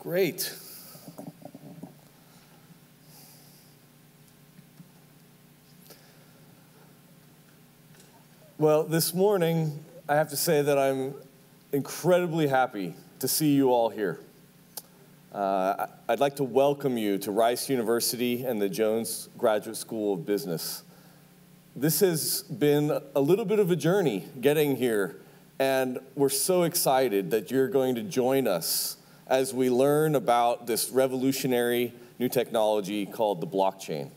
Great. Well, this morning, I have to say that I'm incredibly happy to see you all here. I'd like to welcome you to Rice University and the Jones Graduate School of Business. This has been a little bit of a journey getting here, and we're so excited that you're going to join us as we learn about this revolutionary new technology called the blockchain.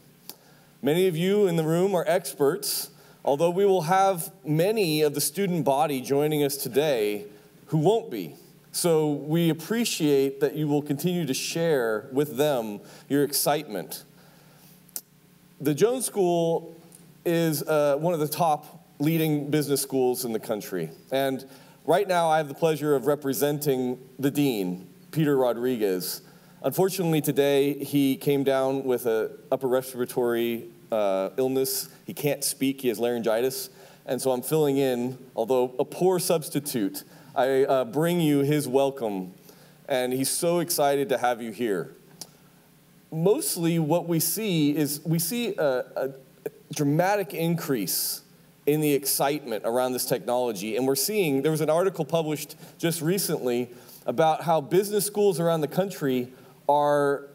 Many of you in the room are experts, although we will have many of the student body joining us today who won't be. So we appreciate that you will continue to share with them your excitement. The Jones School is one of the top leading business schools in the country. And right now I have the pleasure of representing the dean, Peter Rodriguez. Unfortunately today he came down with an upper respiratory illness. He can't speak, he has laryngitis. And so I'm filling in, although a poor substitute. I bring you his welcome, and he's so excited to have you here. Mostly what we see is a dramatic increase in the excitement around this technology, and we're seeing, there was an article published just recently about how business schools around the country are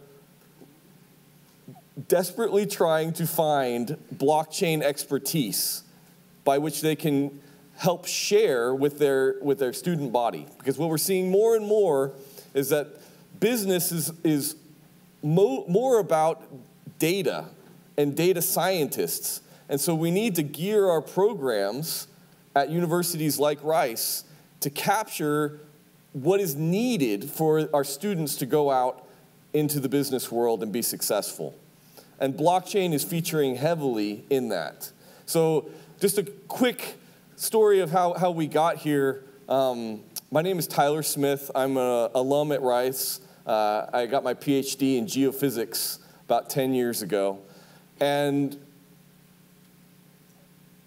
desperately trying to find blockchain expertise by which they can help share with their student body. Because what we're seeing more and more is that business is more about data and data scientists. And so we need to gear our programs at universities like Rice to capture what is needed for our students to go out into the business world and be successful. And blockchain is featuring heavily in that. So just a quick story of how we got here. My name is Tyler Smith. I'm an alum at Rice. I got my PhD in geophysics about 10 years ago. And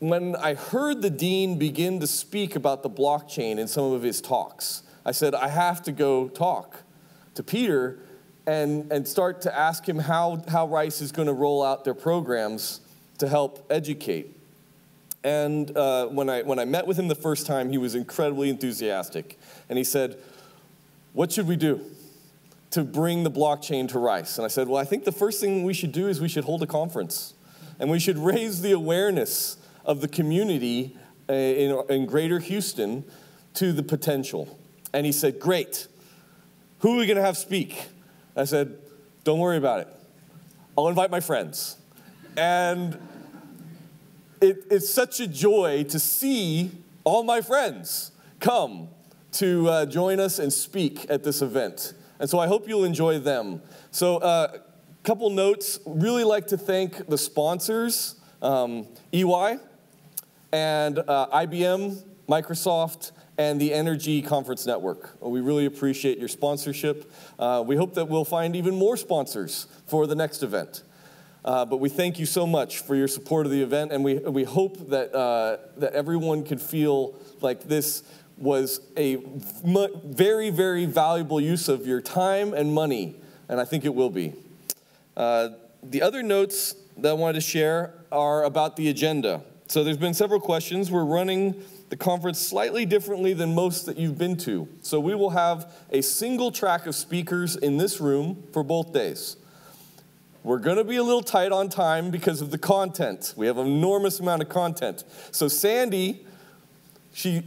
when I heard the dean begin to speak about the blockchain in some of his talks, I said, I have to go talk to Peter and start to ask him how Rice is going to roll out their programs to help educate. And when I met with him the first time, he was incredibly enthusiastic. And he said, what should we do to bring the blockchain to Rice? And I said, well, I think the first thing we should do is we should hold a conference. And we should raise the awareness of the community in Greater Houston to the potential. And he said, great. Who are we going to have speak? I said, don't worry about it. I'll invite my friends. And it's such a joy to see all my friends come to join us and speak at this event. And so I hope you'll enjoy them. So a couple notes. Really like to thank the sponsors, EY and IBM, Microsoft, and the Energy Conference Network. We really appreciate your sponsorship. We hope that we'll find even more sponsors for the next event. But we thank you so much for your support of the event, and we hope that, that everyone could feel like this was a very, very valuable use of your time and money, and I think it will be. The other notes that I wanted to share are about the agenda. So there's been several questions. We're running the conference slightly differently than most that you've been to. So we will have a single track of speakers in this room for both days. We're going to be a little tight on time because of the content. We have an enormous amount of content. So Sandy, she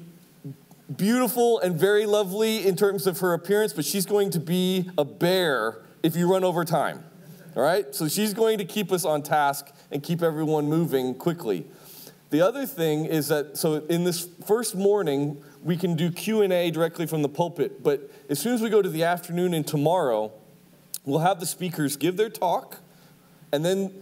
beautiful and very lovely in terms of her appearance, but she's going to be a bear if you run over time. All right? So she's going to keep us on task and keep everyone moving quickly. The other thing is that, so in this first morning, we can do Q&A directly from the pulpit, but as soon as we go to the afternoon and tomorrow, we'll have the speakers give their talk, and then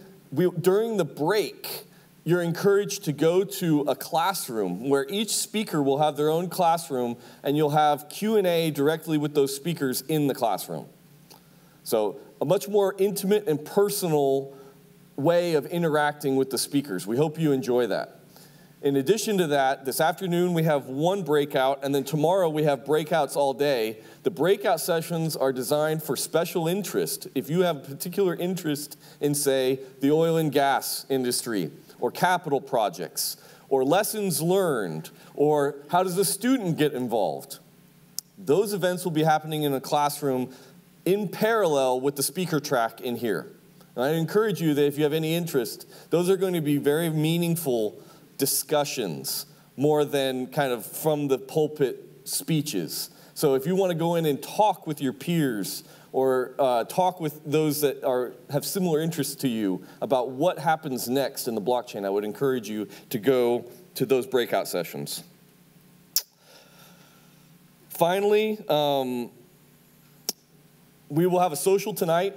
during the break, you're encouraged to go to a classroom where each speaker will have their own classroom, and you'll have Q&A directly with those speakers in the classroom. So a much more intimate and personal way of interacting with the speakers. We hope you enjoy that. In addition to that, this afternoon we have one breakout, and then tomorrow we have breakouts all day. The breakout sessions are designed for special interest. If you have a particular interest in, say, the oil and gas industry, or capital projects, or lessons learned, or how does a student get involved, those events will be happening in a classroom in parallel with the speaker track in here. And I encourage you that if you have any interest, those are going to be very meaningful discussions, more than kind of from the pulpit speeches. So if you want to go in and talk with your peers, or talk with those that have similar interests to you about what happens next in the blockchain, I would encourage you to go to those breakout sessions. Finally, we will have a social tonight.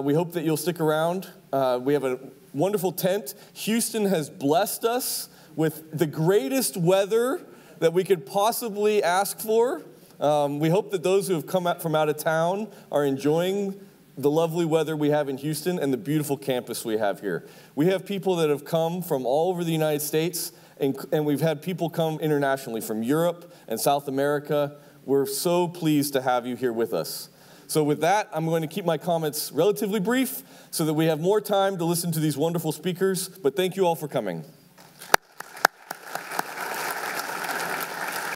We hope that you'll stick around. We have a wonderful tent. Houston has blessed us with the greatest weather that we could possibly ask for. We hope that those who have come out from out of town are enjoying the lovely weather we have in Houston and the beautiful campus we have here. We have people that have come from all over the United States, and we've had people come internationally from Europe and South America. We're so pleased to have you here with us. So with that, I'm going to keep my comments relatively brief so that we have more time to listen to these wonderful speakers, but thank you all for coming.